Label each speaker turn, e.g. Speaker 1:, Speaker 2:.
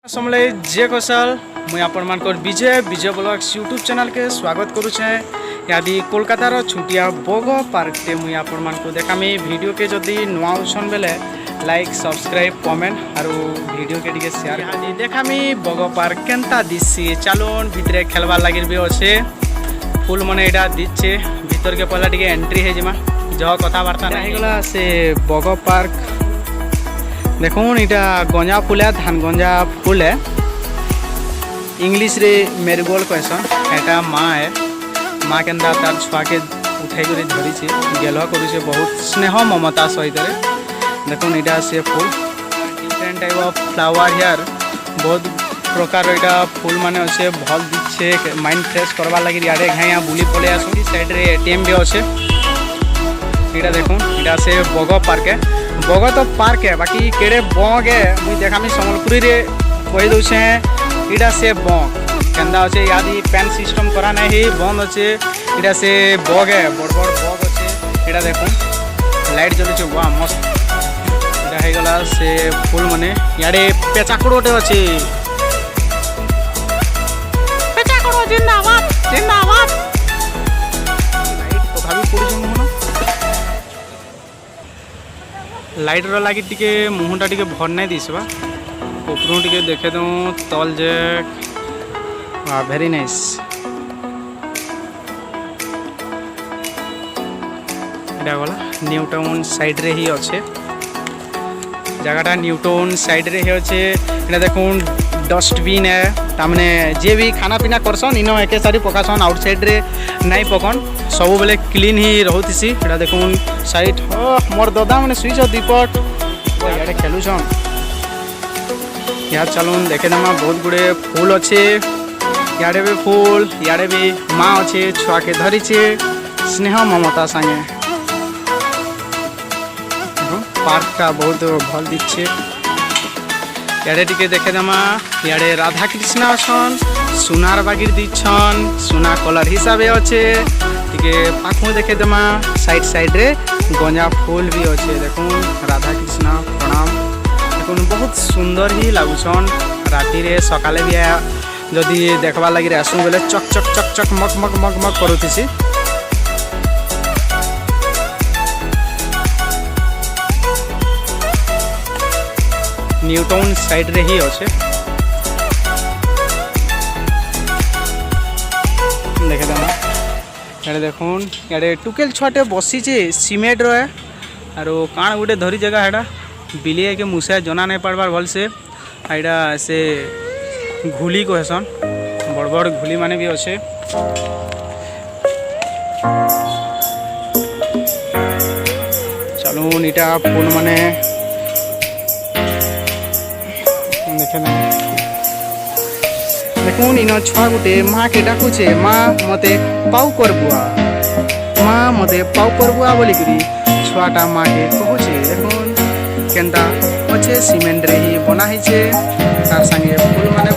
Speaker 1: समले जे कौशल मुई आपण मानकर Vijay Vijay blogs YouTube channel के स्वागत करुचे। यादी कोलकातार छुटिया बग पार्क टे मुई आपण मानक देखामी वीडियो के जदि नुआ उसन बेले लाइक सब्सक्राइब कमेंट और वीडियो के टिके शेयर यादी देखामी बग पार्क केनता दिसी चलोन भितरे खेलबार लगे भी अच्छे फुल मने एटा दिच्छे भीतर के पहला टिके एंट्री है जिमा जह कथबार्ता नहीं गला से बग पार्क देखो इटा गंजा फुल है धान गंजा फुल है इंग्लिश रे मेरीगोल्ड कहसन। एटा माँ है माँ के तार छुआ के उठाई कर धरी गेलह कर बहुत स्नेह ममता सहित देखो इटा से full different type of flower here बहुत प्रकार इटा फुल माने अच्छे भल दीछे माइंड फ्रेश करवा लगे यारे यहाँ बुली पड़े आसुँगी साइड रे एटीएम भी अच्छे। इटा देखो इटा से बग पार्क है बग तो पार्क है बाकी केड़े बग है मुझे देखामी सम्बलपुरी रे कही दूचे इटा से बग केंदा अच्छे यादी पेन सिस्टम करा नहीं बंद अच्छे इटा से बग है बड़ बड़ बग अच्छे। इटा देखो लाइट जलुचे वाह मस्त इटा है गला से फुल माने यारे पेचाकड़ोटे अच्छे पेचाकड़ो जिंदाबाद जिंदाबाद लाइट तो भाभी पड़ुछ मुहना लाइट रो लगी टिके मुहटा टिके भर नहीं दिसबा ऊपर टिके देखे दूँ तल जे वेरी नाइस। एटा गला न्यू टाउन साइड रे ही अच्छे जगहटा न्यू टाउन साइड रे ही अच्छे। एटा देखुन डस्टबिन है तामने जे भी खाना पीना करसन इनो एके सारी पकासन आउटसाइड रे नहीं पकन सब बेले क्लीन ही रहतीसी। एटा देखुन साइड मोर दादा मैंने स्विच दीपट यारे खेलुछन यार चलून देखे दमा बहुत गुड़े फूल अच्छे यारे भी फूल यारे भी माँ अच्छे छुआ के धरीचे स्नेह ममता संगे पार्क का बहुत भल दीछे। यारे टिके देखे दमा यारे राधा कृष्ण अछन सुनार बागिर दीछन सुना कलर हिसाब अच्छे टिके पाखु देखे दमा साइड साइड रे गंजा फूल भी अच्छे देखो राधा कृष्ण प्रणाम देखो बहुत सुंदर ही लगुन राति रे सकाले भी जदि देखवा लगे आसू बेले चक चक चक चक मक मक मक मक करुथी। न्यू टाउन साइड रे ही अच्छे देखे देना यारे देखुन यारे टुकेल छुआटे बसीचे सीमेंट रो है और काण गोटे धरी जगह है बिलिए के मुसा जना नहीं पड़बार भल से आईटा से घुली कहसन बड़ बड़ घुली माने भी अच्छे। चलून इटा फूल माने देखे देखुन इन छुआ गोटे माँ के डाकुचे माँ मते पाउ कर बुआ माँ मते पाउ कर बुआ बोलिकी छुआटा माँ के कहूचे देखुन केंता अच्छे सीमेंट रे ही बना तार संगे फूल माने